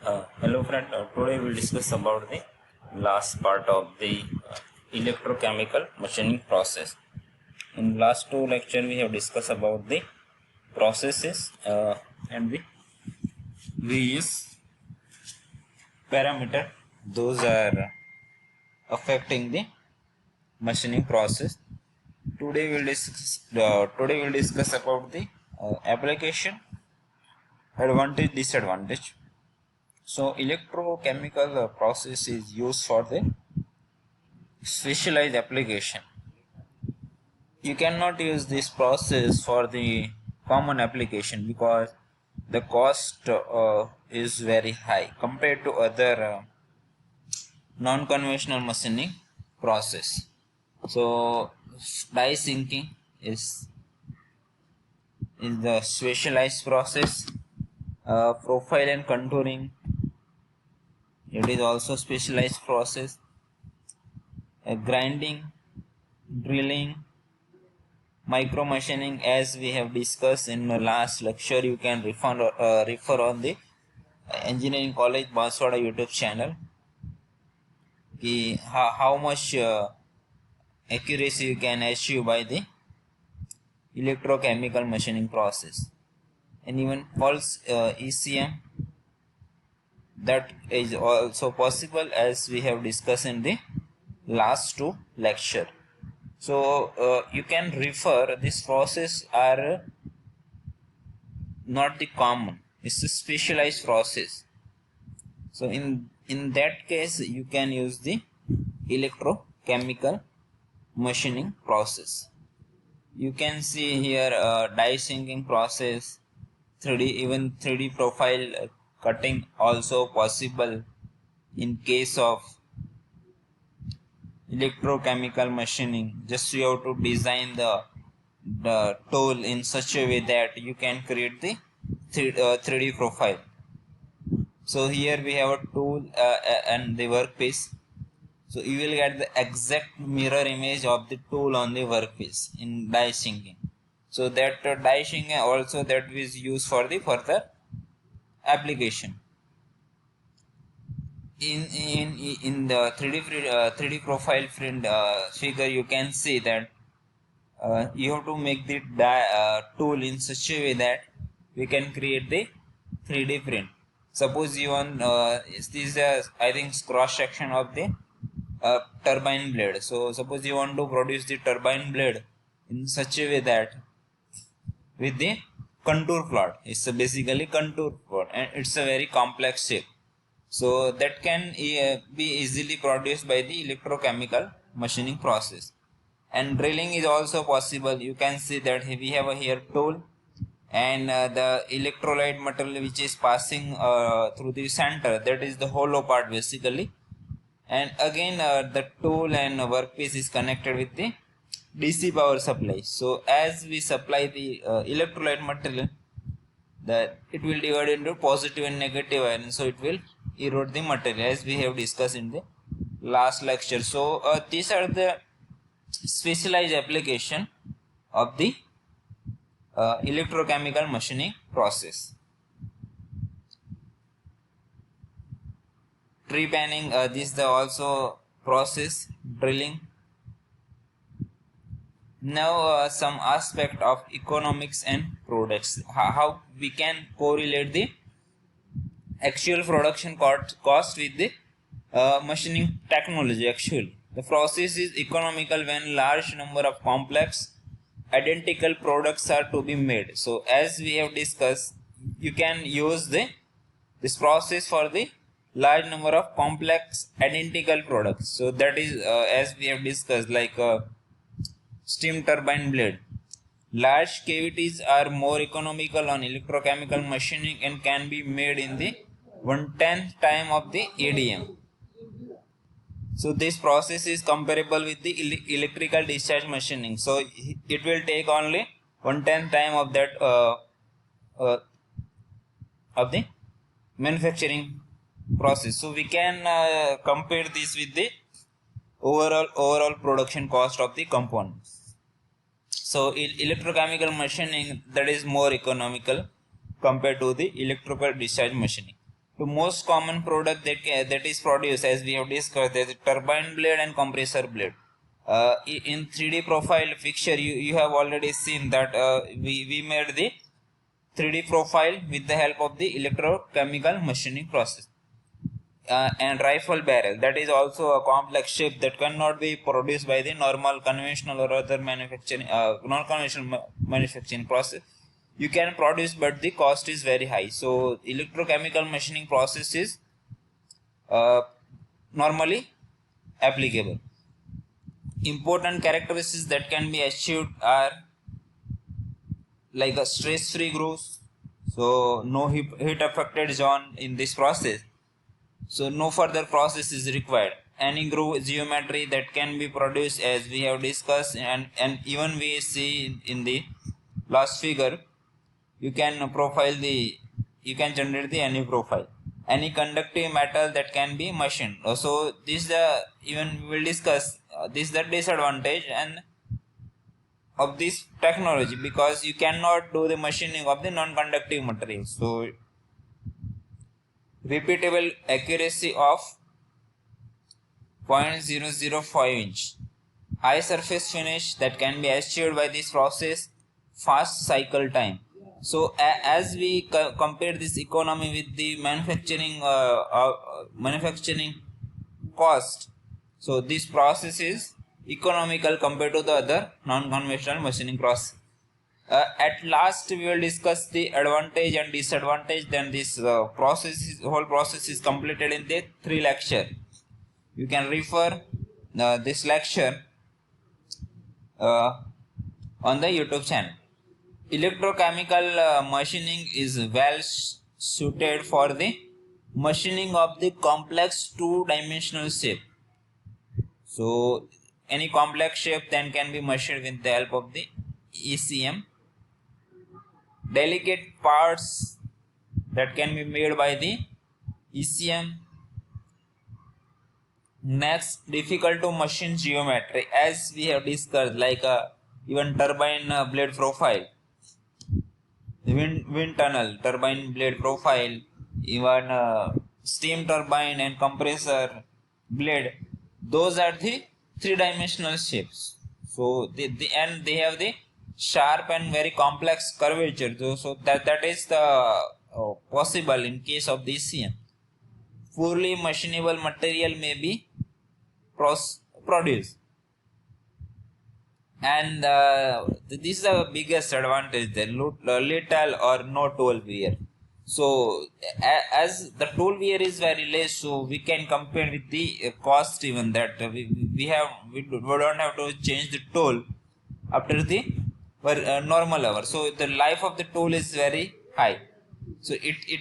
Hello friend, today we will discuss about the last part of the electrochemical machining process. In last two lecture we have discussed about the processes and the various parameter those are affecting the machining process. Today we'll discuss about the application, advantage, disadvantage. So electrochemical process is used for the specialized application. You cannot use this process for the common application because the cost is very high compared to other non-conventional machining process. So die sinking is the specialized process. Profile and contouring, it is also specialized process. Grinding, drilling, micro machining, as we have discussed in the last lecture. You can refer on the engineering college Banswada YouTube channel how much accuracy you can achieve by the electrochemical machining process, and even pulse ECM, that is also possible, as we have discussed in the last two lecture. So you can refer, this process are not the common, it's a specialized process. So in that case you can use the electrochemical machining process. You can see here die sinking process, 3D, even 3D profile cutting also possible in case of electrochemical machining. Just you have to design the tool in such a way that you can create the 3D profile. So here we have a tool and the workpiece. So you will get the exact mirror image of the tool on the workpiece in die sinking. So that die sinking also that is used for the further application. In the 3D profile figure, you can see that you have to make the tool in such a way that we can create the 3D print. Suppose you want this is I think cross section of the turbine blade. So suppose you want to produce the turbine blade in such a way that with the contour plot, it's basically contour plot, and it's a very complex shape. So that can be easily produced by the electrochemical machining process. And drilling is also possible. You can see that we have a here tool, and the electrolyte material which is passing through the center, that is the hollow part basically. And again the tool and workpiece is connected with the DC power supply. So as we supply the electrolyte material, that it will divide into positive and negative ion, so it will erode the material, as we have discussed in the last lecture. So these are the specialized application of the electrochemical machining process. Tree panning, this is the also process. Drilling. Now some aspect of economics and products, how we can correlate the actual production cost with the machining technology. Actually, the process is economical when large number of complex identical products are to be made. So as we have discussed, you can use this process for the large number of complex identical products. So that is as we have discussed, like steam turbine blade. Large cavities are more economical on electrochemical machining and can be made in the 1/10th time of the ADM. So this process is comparable with the electrical discharge machining. So it will take only 1/10th time of that of the manufacturing process. So we can compare this with the overall production cost of the components. So electrochemical machining, that is more economical compared to the electrical discharge machining. to most common product that is produced, as we have discussed, is turbine blade and compressor blade. In 3D profile fixture, you have already seen that we made the 3D profile with the help of the electrochemical machining process. And rifle barrel, that is also a complex shape that cannot be produced by the normal conventional or other manufacturing non-conventional manufacturing process. You can produce, but the cost is very high. So electrochemical machining process is normally applicable. Important characteristics that can be achieved are like a stress-free grooves, so no heat affected zone in this process, so no further process is required. Any groove geometry that can be produced, as we have discussed, and even we see in the last figure, you can generate the any profile, any conductive metal that can be machined. So this even we will discuss this the disadvantage and of this technology, because you cannot do the machining of the non-conductive material. So repeatable accuracy of 0.005 inch, high surface finish that can be achieved by this process, fast cycle time. So as we compare this economy with the manufacturing cost, so this process is economical compared to the other non-conventional machining process. At last we will discuss the advantage and disadvantage. Then this whole process is completed in the 3 lecture. You can refer this lecture on the YouTube channel. Electrochemical machining is well suited for the machining of the complex 2-dimensional shape. So any complex shape then can be machined with the help of the ECM. Delicate parts that can be made by the ECM. Next, difficult to machine geometry, as we have discussed, like even turbine blade profile, wind tunnel turbine blade profile, even steam turbine and compressor blade. Those are the 3-dimensional shapes. So they have the sharp and very complex curvature. So that is the possible in case of the ECM. Poorly machinable material may be produced, and this is the biggest advantage, the little or no tool wear. So as the tool wear is very less, so we can compare with the cost, even that we don't have to change the tool after the normal hour. So the life of the tool is very high. So it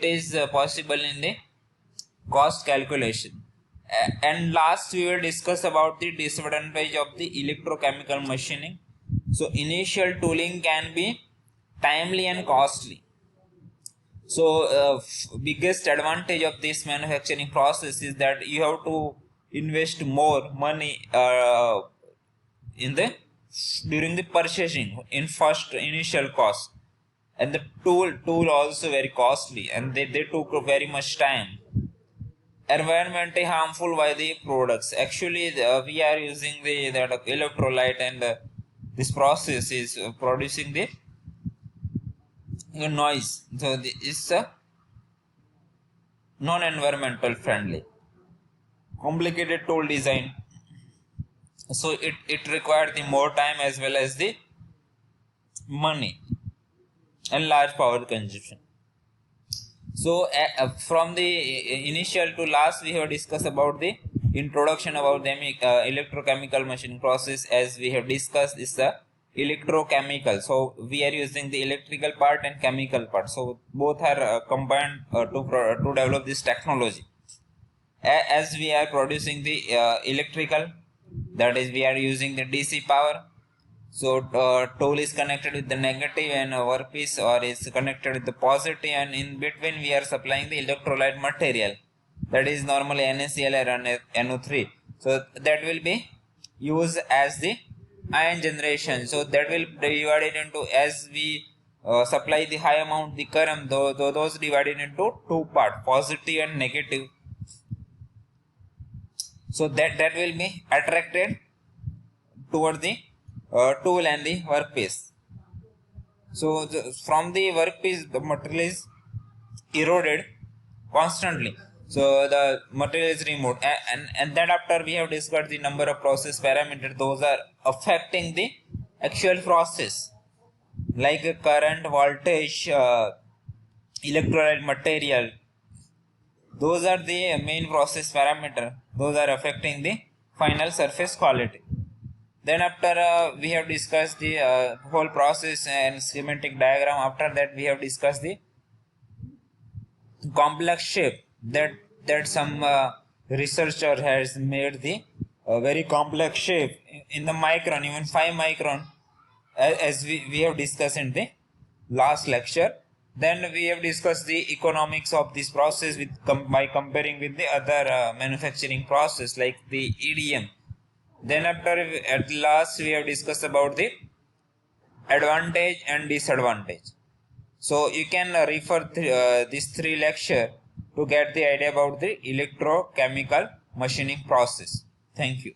is possible in the cost calculation. And last we will discuss about the disadvantage of the electrochemical machining. So initial tooling can be timely and costly. So biggest advantage of this manufacturing process is that you have to invest more money during the purchasing in first initial cost, and the tool also very costly, and they took very much time. Environmentally harmful by the products. Actually we are using that electrolyte, and this process is producing the noise. So this is non-environmental friendly. Complicated tool design, so it required the more time as well as the money and large power consumption. So from the initial to last, we have discussed about the introduction about the electrochemical machining process. As we have discussed, is the electrochemical. So we are using the electrical part and chemical part. So both are combined to develop this technology. As we are producing the electrical, that is we are using the DC power. So tool is connected with the negative, and workpiece or is connected with the positive, and in between we are supplying the electrolyte material, that is normally NaCl or NO3. So that will be used as the ion generation. So that will divide it into, as we supply the high amount the current, those divided into two parts, positive and negative. So that will be attracted toward the tool and the workpiece. So from the workpiece the material is eroded constantly, so the material is removed, and then after we have discussed the number of process parameters, those are affecting the actual process, like current, voltage, electrolyte material. Those are the main process parameter, those are affecting the final surface quality. Then after we have discussed the whole process and schematic diagram, after that we have discussed the complex shape, that some researcher has made the very complex shape in the micron, even 5 micron, as we have discussed in the last lecture. Then we have discussed the economics of this process with by comparing with the other manufacturing process like the EDM. Then after, at last, we have discussed about the advantage and disadvantage. So you can refer these three lecture to get the idea about the electrochemical machining process. Thank you.